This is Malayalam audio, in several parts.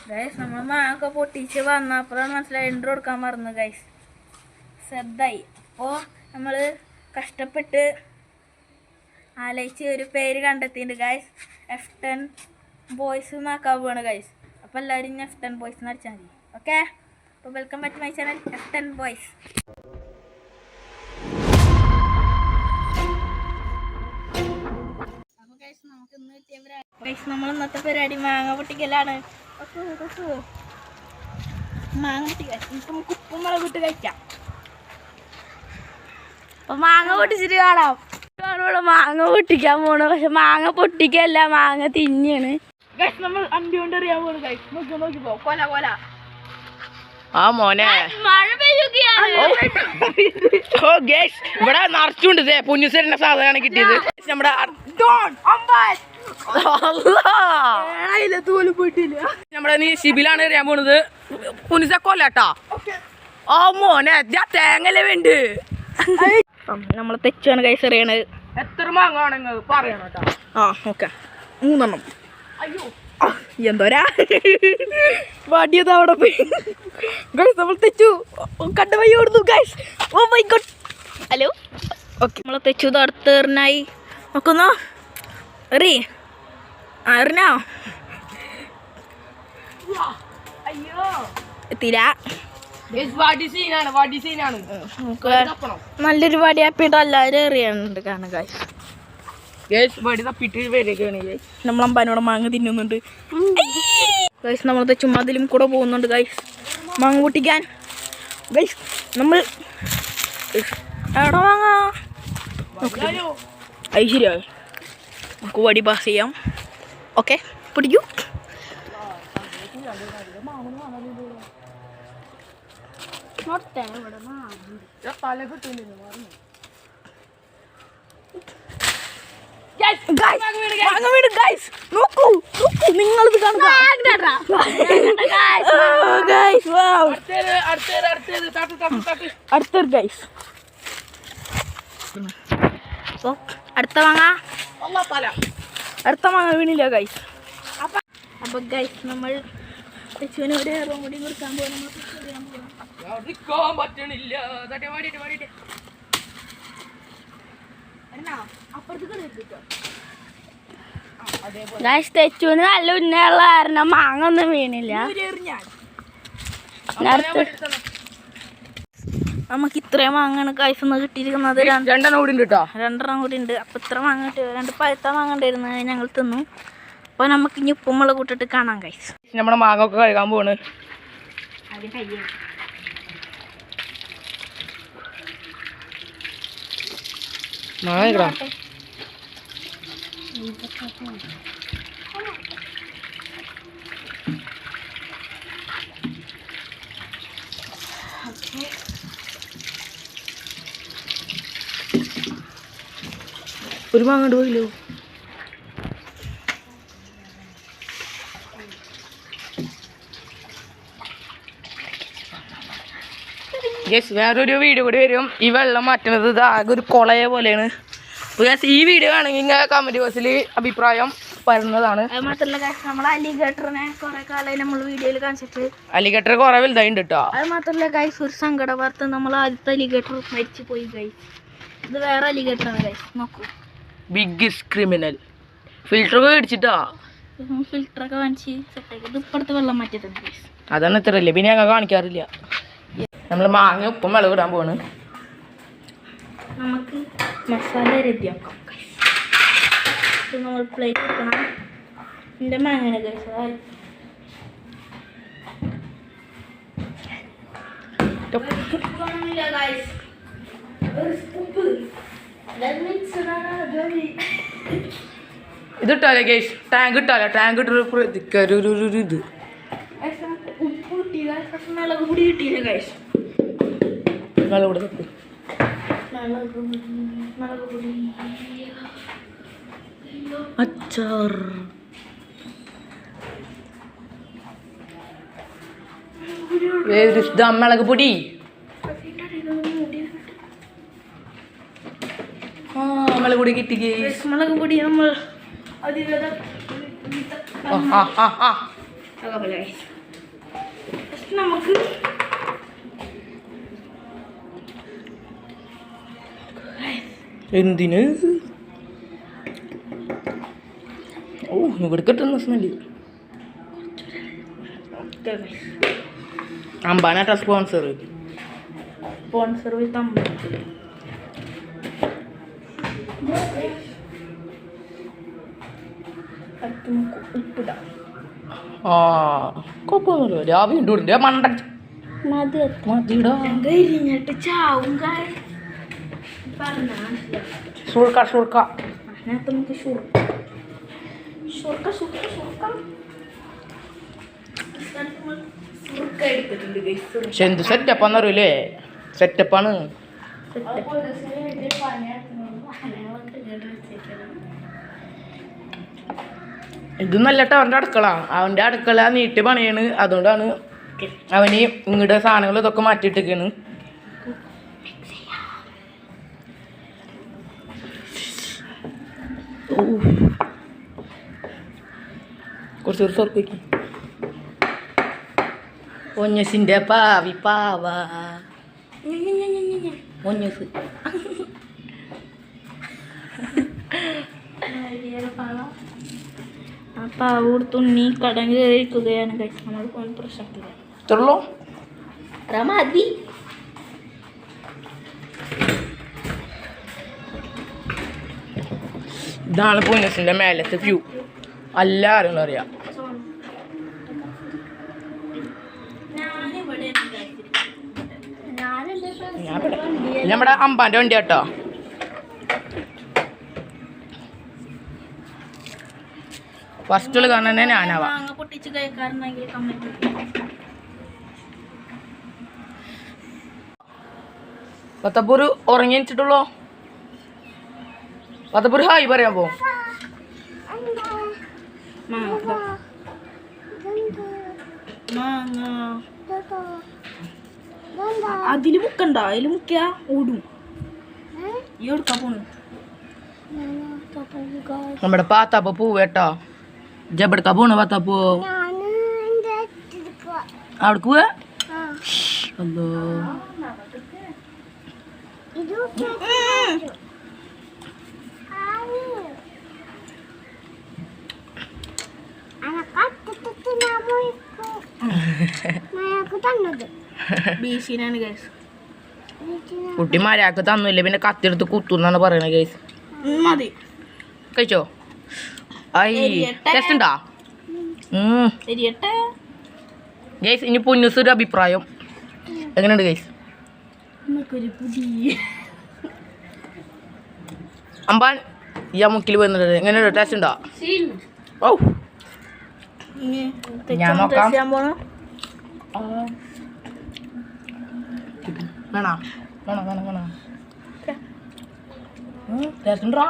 ഗൈസ് നമ്മൾ മാങ്ങ പൊട്ടിച്ച് വന്നപ്പോഴാണ് മനസ്സിലായി ഇൻട്രോ കൊടുക്കാൻ മറന്നു ഗൈസ്. ശ്രദ്ധായി. അപ്പോൾ നമ്മൾ കഷ്ടപ്പെട്ട് ആലോചിച്ച് ഒരു പേര് കണ്ടെത്തിയിട്ടുണ്ട് ഗൈസ്. F10 ബോയ്സ് എന്നാക്കാൻ പോവാണ് ഗൈസ്. അപ്പോൾ എല്ലാവരും F10 ബോയ്സ് എന്ന് അടിച്ചാൽ മതി. ഓക്കെ, അപ്പോൾ welcome back to my channel F10 boys. അപ്പോൾ ഗൈസ് നമുക്ക് ഇന്ന് കിട്ടിയ ഗൈസ് നമ്മൾ ഇന്നത്തെ പരിപാടി മാങ്ങ പൊട്ടിക്കലാണ്. മാങ്ങ പൊട്ടിക്കാൻ നമുക്ക് ഉപ്പും മുളക് ഇട്ട് കഴിക്കാം. അപ്പൊ മാങ്ങ പൊട്ടിച്ചിട്ട് കാണാം. ഇവിടെ മാങ്ങ പൊട്ടിക്കാൻ പോണു. പക്ഷെ മാങ്ങ പൊട്ടിക്കല്ല, മാങ്ങ തിന്നാണ്. നമ്മൾ അണ്ടി കൊണ്ട് എറിയാൻ പോണു. നോക്കിപ്പോ കൊല കൊല. ആ മോനെ മഴ പെയ്യുകയാണ്. ഇവിടെ നിറച്ചുണ്ട്. പുഞ്ഞുസേരന്റെ സാധനമാണ് കിട്ടിയത്. നമ്മുടെ നമ്മുടെ ശിബിലാണ് എറിയാൻ പോണത്. പുനിസ കൊല്ലാട്ടാ. ഓ മോനെ തേങ്ങല്ലേ വേണ്ട. നമ്മളെ തെച്ചാണ് കൈസ് എറിയണത്. എത്ര മാങ്ങ ആണെങ്കിൽ പറയണം കേട്ടോ. ആ ഓക്കെ, 3 എണ്ണം. അയ്യോ എന്തോരാ വടിയത് അവിടെ പോയി ഗൈസ്. നമ്മൾ തെച്ചു കണ്ട വഴി ഓടുന്നു guys. Oh my god. Hello. Okay, നമ്മളെ തെച്ചു അടുത്തേറിനായി നോക്കുന്നോ. എറി എറിഞ്ഞോ. അയ്യോ എത്തില്ല. നല്ലൊരു വടി ആപ്പിട്ട് എല്ലാവരും എറിയാനുണ്ട് കാരണം ഗൈസ്. നമ്മളമ്പനോടെ മാങ്ങ തിന്നുന്നുണ്ട് ഗൈസ്. നമ്മളത്തെ ചുമ്മാതിലും കൂടെ പോകുന്നുണ്ട് ഗൈസ് മാങ്ങ പൊട്ടിക്കാൻ ഗൈസ്. നമ്മൾ എവിടെ മാങ്ങ അത് ശരിയായി. നമുക്ക് വടി പാസ് ചെയ്യാം. ഓക്കെ, പിടിക്കൂ. നോക്കൂ, നിങ്ങളിത് കാണുക. അടുത്തൊരു ഗൈസ്. അടുത്ത മാങ്ങ വീണില്ല ഗൈസ്. അപ്പൊ ഗൈസ് നമ്മൾ തെച്ചുവിനോട് റൂം കൂടി കൊടുക്കാൻ പോകുന്നു. തെച്ചുവിന് നല്ല ഉന്നുള്ള കാരണം മാങ്ങ ഒന്നും വീണില്ല. നമുക്ക് ഇത്രയും മാങ്ങാണ് ഗൈസ് ഒന്ന് കിട്ടിയിരിക്കുന്നത്. 2 എണ്ണം കൂടി ഉണ്ട് കേട്ടോ. 2 എണ്ണം കൂടി ഉണ്ട്. അപ്പൊ ഇത്ര മാങ്ങ കിട്ടി. 2 പഴുത്ത മാങ്ങ ഉണ്ടായിരുന്നു, ഞങ്ങൾ തിന്നു. അപ്പൊ നമുക്ക് ഇനി ഉപ്പുമുളക് കൂട്ടിട്ട് കാണാം ഗൈസ്. നമ്മുടെ മാങ്ങ ഒക്കെ കഴുകാൻ പോണ്. മാങ്ങ ഒരു മാങ്ങ പോയില്ലോ. വേറൊരു വീഡിയോ കൂടി വരും. ഈ വെള്ളം മാറ്റുന്നത് ഇത് ആകെ ഒരു കൊളയെ പോലെയാണ്. ഈ വീഡിയോ ആണെങ്കിൽ നിങ്ങൾ കമന്റ് ബോക്സിൽ അഭിപ്രായം പറയുന്നതാണ്. അത് മാത്രമല്ല നമ്മൾ അലിഗേറ്ററിനെ കുറെ കാലമായി നമ്മൾ വീഡിയോയിൽ കാണിച്ചിട്ട്. അലിഗേറ്റർ കുറെ വലുതായിട്ടുണ്ട് കേട്ടോ. അത് മാത്രമല്ല ഗൈസ്, ഒരു സങ്കട വാർത്ത. നമ്മൾ ആദ്യത്തെ അലിഗേറ്റർ മരിച്ചു പോയി ഗൈസ്. ഇത് വേറെ അലിഗേറ്ററാണ് ഗൈസ്. നോക്കൂ, ബിഗ്ഗസ്റ്റ് ക്രിമിനൽ. ഫിൽറ്റർ മേടിച്ചിട്ടാ. ഫിൽറ്ററൊക്കെ വാങ്ങിച്ച് സെറ്റാക്കി. ഇത് ഇപ്പുറത്ത് വെള്ളം മാറ്റിയിട്ടുണ്ട് ഗൈസ്. അതാണ് ഇത്രയല്ലേ, പിന്നെ ഞങ്ങൾ കാണിക്കാറില്ല. നമ്മൾ മാങ്ങ ഉപ്പും വെള്ളം ഇടാൻ പോണ്. നമുക്ക് മസാല റെഡിയാക്കാം. നമ്മൾ പ്ലേറ്റ് വെക്കണം. എൻ്റെ മാങ്ങ ഗൈസ്. ഇത് ഇട്ടാലേ ഗൈസ്, ടാങ്ക് ഇട്ടാലോ. ടാങ്ക് ഇട്ടൊരു ഇത് ഉപ്പ് കിട്ടി, മുളക് പൊടി കിട്ടിയില്ല ഗൈസ്. മുളക് പൊടി അച്ചാർ. മുളക് പൊടി. മുളക് പൊടി കിട്ടി. മുളക് പൊടി നമ്മൾ അതേപോലെ നമുക്ക് എന്തിന് ഓ ഇവിടെ കിട്ടുന്ന സ്മെല്ല് അമ്പാനാട്ട സ്പോൺസർ വിത്ത് അമ്പ ഉപ്പിടാം ആ കുഴപ്പമൊന്നുമില്ല രാവിലെ ഉണ്ട് മണ്ട മതിടാ കരിഞ്ഞിട്ട് ചാവും സുർക്ക സുർക്ക അതിനകത്ത് നമുക്ക് സുർക്ക എടുത്തിട്ടുണ്ട് പക്ഷെ എന്ത് സെറ്റപ്പാന്ന് അറിയില്ലേ സെറ്റപ്പാണ് ഇത് നല്ലട്ടോ അവൻ്റെ അടുക്കള നീട്ടി പണിയാണ് അതുകൊണ്ടാണ് അവന് ഇങ്ങടെ സാധനങ്ങൾ ഇതൊക്കെ മാറ്റിയിട്ടൊക്കെയാണ് കുറച്ച് ഒരു സ്വർത്തേക്ക് പൊന്നസിൻ്റെ പാവി പാവ പൊന്നസ് ആ പാവ കൊടുത്തുണ്ണി കടം കയറിയിരിക്കുകയാണ് നമ്മൾ പ്രശ്നത്തില്ല ഇത്രയുള്ളൂ അത്ര മതി ഇതാണ് പൊന്നസിൻ്റെ മേലത്തെ വ്യൂ എല്ലാവരും അറിയാം നമ്മുടെ അമ്പാൻ്റെ വണ്ടി കേട്ടോ ഫസ്റ്റിൽ കാണുന്നതന്നെ ഞാനാവാം പൊട്ടിച്ച് കഴിക്കാറുണ്ടെങ്കിൽ കമ്മിറ്റി പത്തപ്പൂര് ഉറങ്ങി വെച്ചിട്ടുള്ളോ പത്തപ്പൂര് ഹായ് പറയാൻ പോവും അതില് മുക്കണ്ട അതില് മുക്കിയാ ഓടും ഈ എടുക്കാ പോണു നമ്മുടെ പാത്താപ്പ പൂ കേട്ടോ ജബെടുക്കാ പോണ പാത്താപ്പൂ അവിടേക്ക് പോവാ അല്ലോ കുട്ടി മര്യാദക്ക് തന്നില്ല പിന്നെ കത്തിയെടുത്ത് കുത്തുന്നാണ് പറയണത് ഗൈസ് മതി കഴിച്ചോ ഐ ടേസ്റ്റ് ഉണ്ടാ ഗൈസ് ഇനി പൊന്നൂസ് അഭിപ്രായം എങ്ങനെയുണ്ട് ഗൈസ് അമ്പാൻ ഈ മുക്കിൽ വന്നിട്ട് എങ്ങനെയുണ്ട് ടേസ്റ്റ് ഉണ്ടോ ഓ ഞാൻ നോക്കാം വേണോ വേണോ വേണോ വേണോ ടേസ്റ്റ് ഉണ്ടോ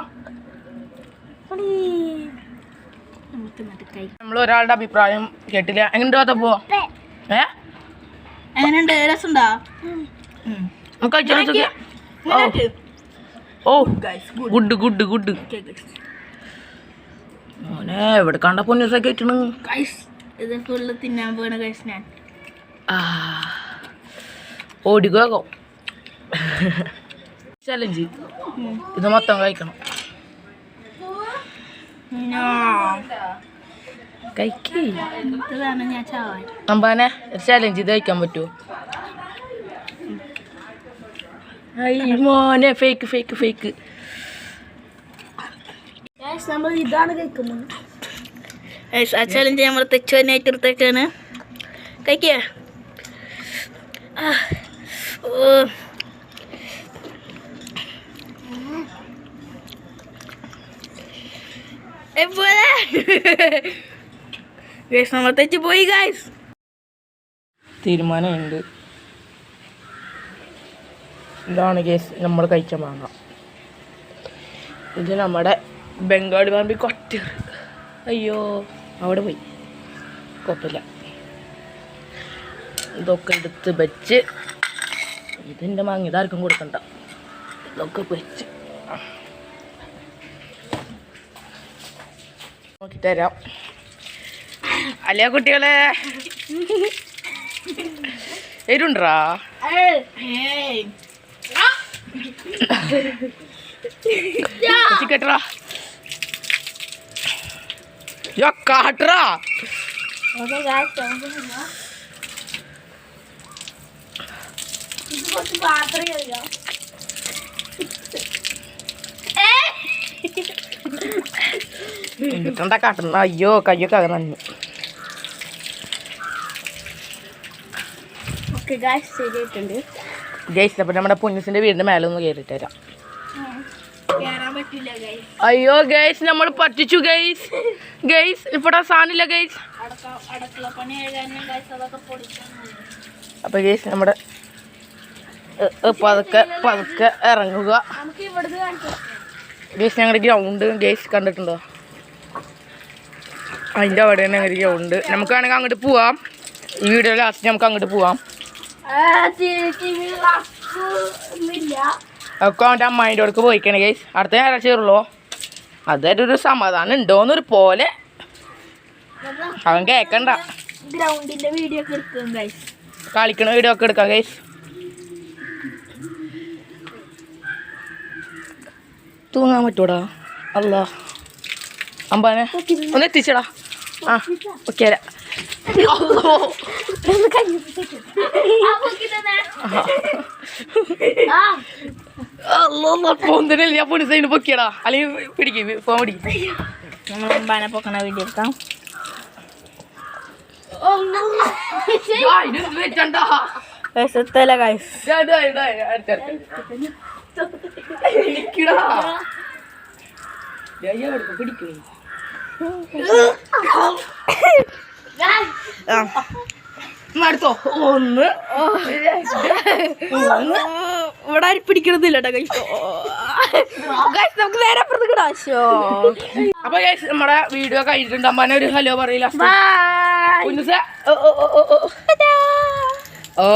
നമ്മൾ ഒരാളുടെ അഭിപ്രായം കേട്ടില്ല എങ്ങനെയുണ്ട് പാത്തപ്പോ എങ്ങനെയുണ്ട് രസമുണ്ടോ ഓ ഗുഡ് ഗുഡ് ഗുഡ് മോനെ എവിടെ കണ്ട പൊന്നൂസൊക്കെ ഇട്ടണ് ഇത് ഫുള്ള് തിന്നാൻ പോണ ഗൈസ് ഞാൻ ഓടിക്കോ ചലഞ്ച് ഇത് മൊത്തം കഴിക്കണം ഇതാണ് ഞാൻ ചാവാൻ അമ്പാനെ ഒരു ചലഞ്ച് ഇത് കഴിക്കാൻ പറ്റുമോ മോനെ ഫേക്ക് ഫേക്ക് ഫേക്ക് നമ്മൾ ഇതാണ് കഴിക്കുന്നത് ആ ചലഞ്ച് നമ്മൾ തെച്ചു തന്നെ ഏറ്റെടുത്തേക്കാണ് കഴിക്കുക നമ്മൾ തെച്ചു പോയി ഗൈസ് തീരുമാനമുണ്ട് ഇതാണ് കേസ് നമ്മൾ കഴിച്ച മാങ്ങ ഇത് നമ്മുടെ ബംഗാളി പറമ്പി കൊറ്റ അയ്യോ അവിടെ പോയി കുഴപ്പമില്ല ഇതൊക്കെ എടുത്ത് വെച്ച് ഇതിൻ്റെ മാങ്ങ ഇതാർക്കും കൊടുക്കണ്ട ഇതൊക്കെ വെച്ച് നോക്കി തരാം അല്ലേ കുട്ടികളെ എരുണ്ടാ കേട്ടറാ കാട്ടറാ എന്നിട്ടെന്താ കാട്ടണ അയ്യോ കയ്യൊക്കെ നന്ദി ശരിയായിട്ടുണ്ട് ഗൈസ് അപ്പം നമ്മുടെ പൊന്നൂസിന്റെ വീടിന്റെ മേലെ ഒന്ന് കയറിയിട്ട് തരാം കേറാൻ പറ്റില്ല ഗൈസ്. അയ്യോ ഗൈസ് നമ്മൾ പറ്റിച്ചു ഗൈസ് ഗൈസ് ഇവിടെ സാധനമില്ല ഗൈസ് അടുക്കള പണി എഴുതാനും ഗൈസ് അതൊക്കെ പൊളിക്കാൻ അപ്പൊ ഗൈസ് നമ്മുടെ പതുക്കെ പതുക്കെ ഇറങ്ങുക നമുക്ക് ഇവിടുന്ന് കാണിച്ചു. ഗൈസ് ഞങ്ങളുടെ ഗ്രൗണ്ട് ഗൈസ് കണ്ടിട്ടുണ്ടോ അതിൻ്റെ അവിടെ തന്നെ ഞങ്ങളുടെ ഗ്രൗണ്ട് നമുക്ക് വേണമെങ്കിൽ അങ്ങോട്ട് പോവാം ഈ വീഡിയോ ലാസ്റ്റ് നമുക്ക് അങ്ങോട്ട് പോവാം ഒക്കെ അവൻ്റെ അമ്മായിൻ്റെ അടുക്ക് പോയിക്കണേ ഗൈസ് അടുത്ത ഞായറാഴ്ച കയറുള്ളൂ അതൊരു സമാധാനം ഉണ്ടോന്നൊരു പോലെ അവൻ കേക്കണ്ട ഗ്രൗണ്ടിന്റെ വീഡിയോ ഒക്കെ എടുക്കും ഗൈസ്. കളിക്കണ വീഡിയോ ഒക്കെ എടുക്കാം ഗൈസ് തൂങ്ങാൻ പറ്റൂടാ അല്ലാ അമ്പാനെ ഒന്ന് എത്തിച്ചടാ ആ ഓക്കെ പൊന്തിനല്ലേ ഞാൻ പൊന്നു സൈഡ് പൊക്കിയടാ അല്ലെങ്കിൽ പിടിക്കും ഫോൺ പിടിക്കും നമ്മൾ അമ്പാനെ പൊക്കണ വീഡിയോ എടുക്കാം. എത്തല ഗൈസ്. അടുത്തോ ഒന്ന് ഇവിടെ ആരും പിടിക്കണതില്ല ഗൈസ്. നമുക്ക് നേരെ അപ്പുറത്ത് കിടാശോ. അപ്പൊ ഗൈസ് നമ്മുടെ വീഡിയോ കഴിഞ്ഞിട്ടുണ്ട് അമ്മാനെ ഒരു ഹലോ പറയില്ല ബൈ. ഓ